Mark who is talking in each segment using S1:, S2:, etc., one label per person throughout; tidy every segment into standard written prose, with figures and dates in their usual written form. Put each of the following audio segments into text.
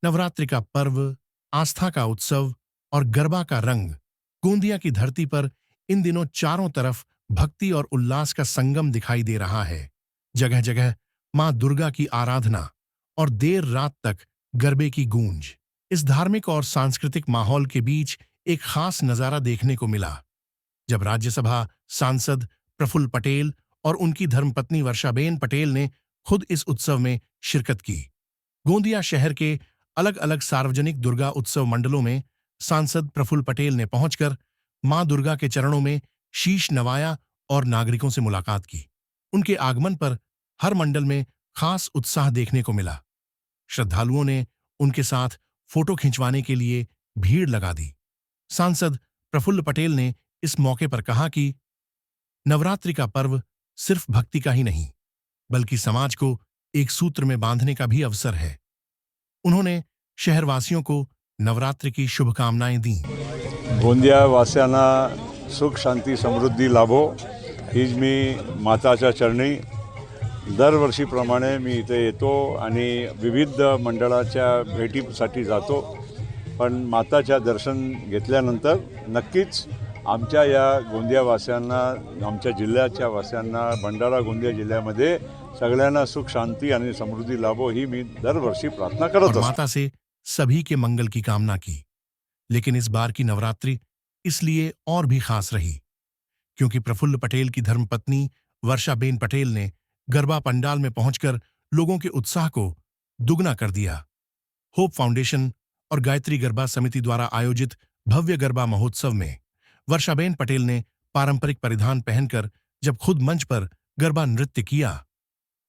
S1: नवरात्रि का पर्व, आस्था का उत्सव और गरबा का रंग गोंदिया की धरती पर इन दिनों चारों तरफ भक्ति और उल्लास का संगम दिखाई दे रहा है। जगह जगह मां दुर्गा की आराधना और देर रात तक गरबे की गूंज। इस धार्मिक और सांस्कृतिक माहौल के बीच एक खास नजारा देखने को मिला जब राज्यसभा सांसद प्रफुल्ल पटेल और उनकी धर्मपत्नी वर्षाबेन पटेल ने खुद इस उत्सव में शिरकत की। गोंदिया शहर के अलग अलग सार्वजनिक दुर्गा उत्सव मंडलों में सांसद प्रफुल्ल पटेल ने पहुंचकर मां दुर्गा के चरणों में शीश नवाया और नागरिकों से मुलाकात की। उनके आगमन पर हर मंडल में खास उत्साह देखने को मिला। श्रद्धालुओं ने उनके साथ फोटो खिंचवाने के लिए भीड़ लगा दी। सांसद प्रफुल्ल पटेल ने इस मौके पर कहा कि नवरात्रि का पर्व सिर्फ भक्ति का ही नहीं, बल्कि समाज को एक सूत्र में बांधने का भी अवसर है। उन्होंने शहरवासियों को नवरात्रि की शुभकामनाएं दी।
S2: गोंदिया वासियांना सुख शांती समृद्धी लाभो हीच मी माताच्या चरणी दरवर्षीप्रमाणे मी इथे येतो आणि विविध मंडळाच्या भेटीसाठी जातो। पण माताच्या दर्शन घेतल्यानंतर नक्कीच आमच्या या गोंदिया वासियांना, आमच्या जिल्ह्याच्या वासियांना, भंडारा गोंदिया जिल्ह्यामध्ये सगळ्यांना सुख शांति आणि समृद्धि लाभो ही मी दरवर्षी प्रार्थना करत असतो।
S1: माता से सभी के मंगल की कामना की। लेकिन इस बार की नवरात्रि इसलिए और भी खास रही क्योंकि प्रफुल्ल पटेल की धर्मपत्नी वर्षाबेन पटेल ने गरबा पंडाल में पहुंचकर लोगों के उत्साह को दुगना कर दिया। होप फाउंडेशन और गायत्री गरबा समिति द्वारा आयोजित भव्य गरबा महोत्सव में वर्षाबेन पटेल ने पारंपरिक परिधान पहनकर जब खुद मंच पर गरबा नृत्य किया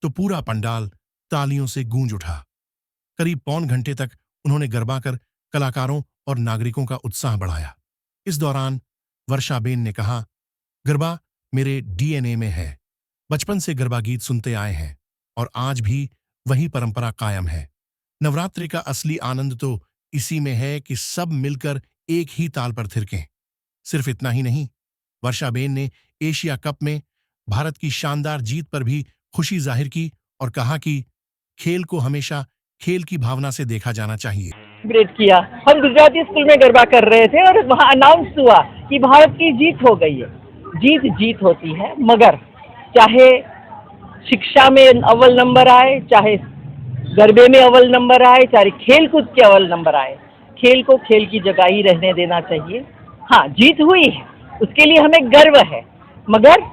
S1: तो पूरा पंडाल तालियों से गूंज उठा। करीब पौन घंटे तक उन्होंने गरबा कर कलाकारों और नागरिकों का उत्साह बढ़ाया। इस दौरान वर्षाबेन ने कहा, गरबा मेरे डीएनए में है। बचपन से गरबा गीत सुनते आए हैं और आज भी वही परंपरा कायम है। नवरात्रि का असली आनंद तो इसी में है कि सब मिलकर एक ही ताल पर थिरकें। सिर्फ इतना ही नहीं, वर्षाबेन ने एशिया कप में भारत की शानदार जीत पर भी खुशी जाहिर की और कहा कि खेल को हमेशा खेल की भावना से देखा जाना चाहिए।
S3: ग्रेट किया। हम गुजराती स्कूल में गरबा कर रहे थे और वहाँ अनाउंस हुआ कि भारत की जीत हो गई है। जीत जीत होती है, मगर चाहे शिक्षा में अव्वल नंबर आए, चाहे गरबे में अव्वल नंबर आए, चाहे खेल कूद के अव्वल नंबर आए, खेल को खेल की जगह ही रहने देना चाहिए। हाँ, जीत हुई है, उसके लिए हमें गर्व है, मगर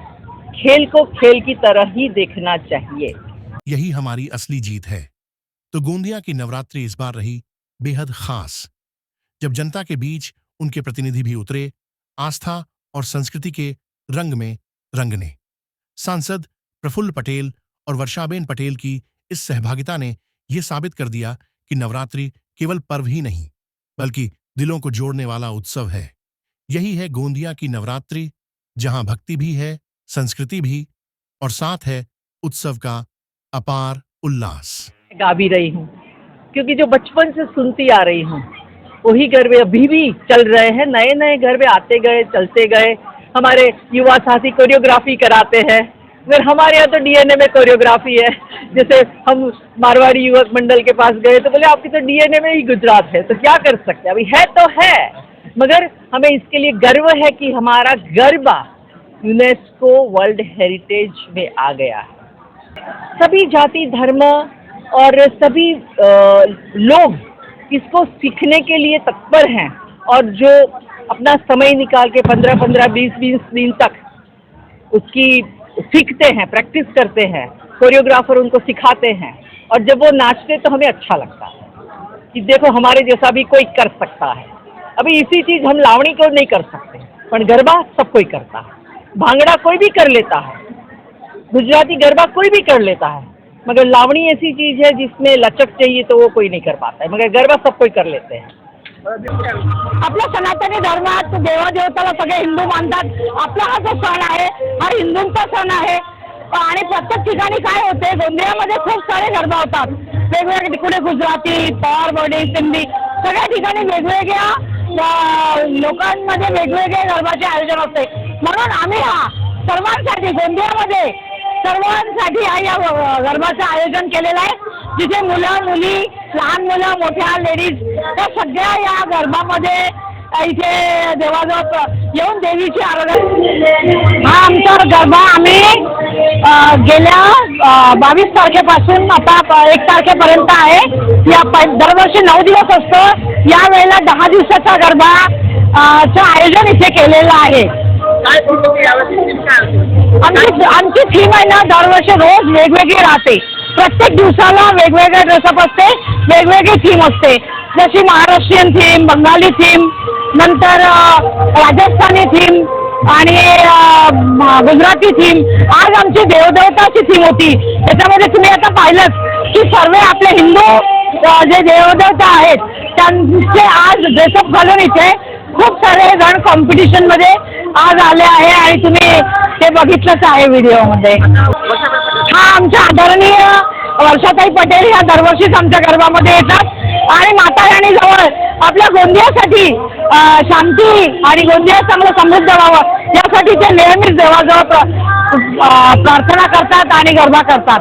S3: खेल को खेल की तरह ही देखना चाहिए।
S1: यही हमारी असली जीत है। तो गोंदिया की नवरात्रि इस बार रही बेहद खास, जब जनता के बीच उनके प्रतिनिधि भी उतरे, आस्था और संस्कृति के रंग में रंगने। सांसद प्रफुल्ल पटेल और वर्षाबेन पटेल की इस सहभागिता ने यह साबित कर दिया कि नवरात्रि केवल पर्व ही नहीं, बल्कि दिलों को जोड़ने वाला उत्सव है। यही है गोंदिया की नवरात्रि, जहां भक्ति भी है, संस्कृति भी, और साथ है उत्सव का अपार उल्लास।
S3: गा भी रही हूँ क्योंकि जो बचपन से सुनती आ रही हूँ वही गरबे अभी भी चल रहे हैं। नए नए गरबे आते गए, चलते गए। हमारे युवा साथी कोरियोग्राफी कराते हैं, मगर हमारे यहाँ तो डीएनए में कोरियोग्राफी है। जैसे हम मारवाड़ी युवक मंडल के पास गए तो बोले आपकी तो डीएनए में ही गुजरात है, तो क्या कर सकते हैं। अभी है तो है, मगर हमें इसके लिए गर्व है कि हमारा गरबा यूनेस्को वर्ल्ड हेरिटेज में आ गया है। सभी जाति धर्म और सभी लोग इसको सीखने के लिए तत्पर हैं और जो अपना समय निकाल के 15-15, 20-20 दिन तक उसकी सीखते हैं, प्रैक्टिस करते हैं, कोरियोग्राफर उनको सिखाते हैं और जब वो नाचते तो हमें अच्छा लगता है कि देखो हमारे जैसा भी कोई कर सकता है। अभी इसी चीज़ हम लावणी को नहीं कर सकते, पर गरबा सब कोई करता है। भांगड़ा कोई भी कर लेता है, गुजराती गरबा कोई भी कर लेता है, मगर लावणी ऐसी चीज़ है जिसमें लचक चाहिए तो वो कोई नहीं कर पाता है, मगर गरबा सब कोई कर लेते हैं।
S4: आपल्या सनातनी धर्मात देवादेवताला सगळे हिंदू मानतात। आपला हा जो सण आहे हा हिंदूंचा सण आहे आणि प्रत्येक ठिकाणी काय होते, गोंदियामध्ये खूप सारे गरबा होतात। वेगवेगळे कुठे गुजराती, मारवाडी, सिंधी, सगळ्या ठिकाणी वेगवेगळ्या लोकांमध्ये वेगवेगळे गरबाचे आयोजन होते। म्हणून आम्ही हा सर्वांसाठी गोंदियामध्ये सर्वांसाठी या गरबाचं आयोजन केलेलं आहे। जिथे मुलं मुली लहान मुलं मोठ्या लेडीज त्या सगळ्या या गरबामध्ये इथे देवाजवळ येऊन देवीची आराधना. हा आमचा गरबा आम्ही गेल्या 22 तारखेपासून आता 1 तारखेपर्यंत आहे. या दरवर्षी 9 दिवस असतो. यावेळेला 10 दिवसाचा गरबा चं आयोजन इथे केलेलं आहे. आमची थीम आहे ना, दरवर्षी रोज वेगवेगळी राहते. प्रत्येक दिवसाला वेगवेगळा ड्रेसअप असते, वेगवेगळी थीम असते. जशी महाराष्ट्रीयन थीम, बंगाली थीम, नंतर राजस्थानी थीम आणि गुजराती थीम. आज आमची देवदेवताची थीम होती. त्याच्यामध्ये तुम्ही आता पाहिलंच की सर्व आपले हिंदू जे देवदेवता आहेत त्यांचे आज ड्रेसअप घालून इथे खूप सारे जण कॉम्पिटिशनमध्ये आज आले आहे आणि तुम्ही ते बघितलंच आहे व्हिडिओमध्ये. हा आमच्या आदरणीय वर्षाताई पटेल ह्या दरवर्षीच आमच्या गरबामध्ये येतात आणि माता राणीजवळ आपल्या गोंदियासाठी शांती आणि गोंदिया चांगलं समृद्ध व्हावं यासाठी ते नेहमीच देवाजवळ प्रार्थना करतात आणि गरबा करतात.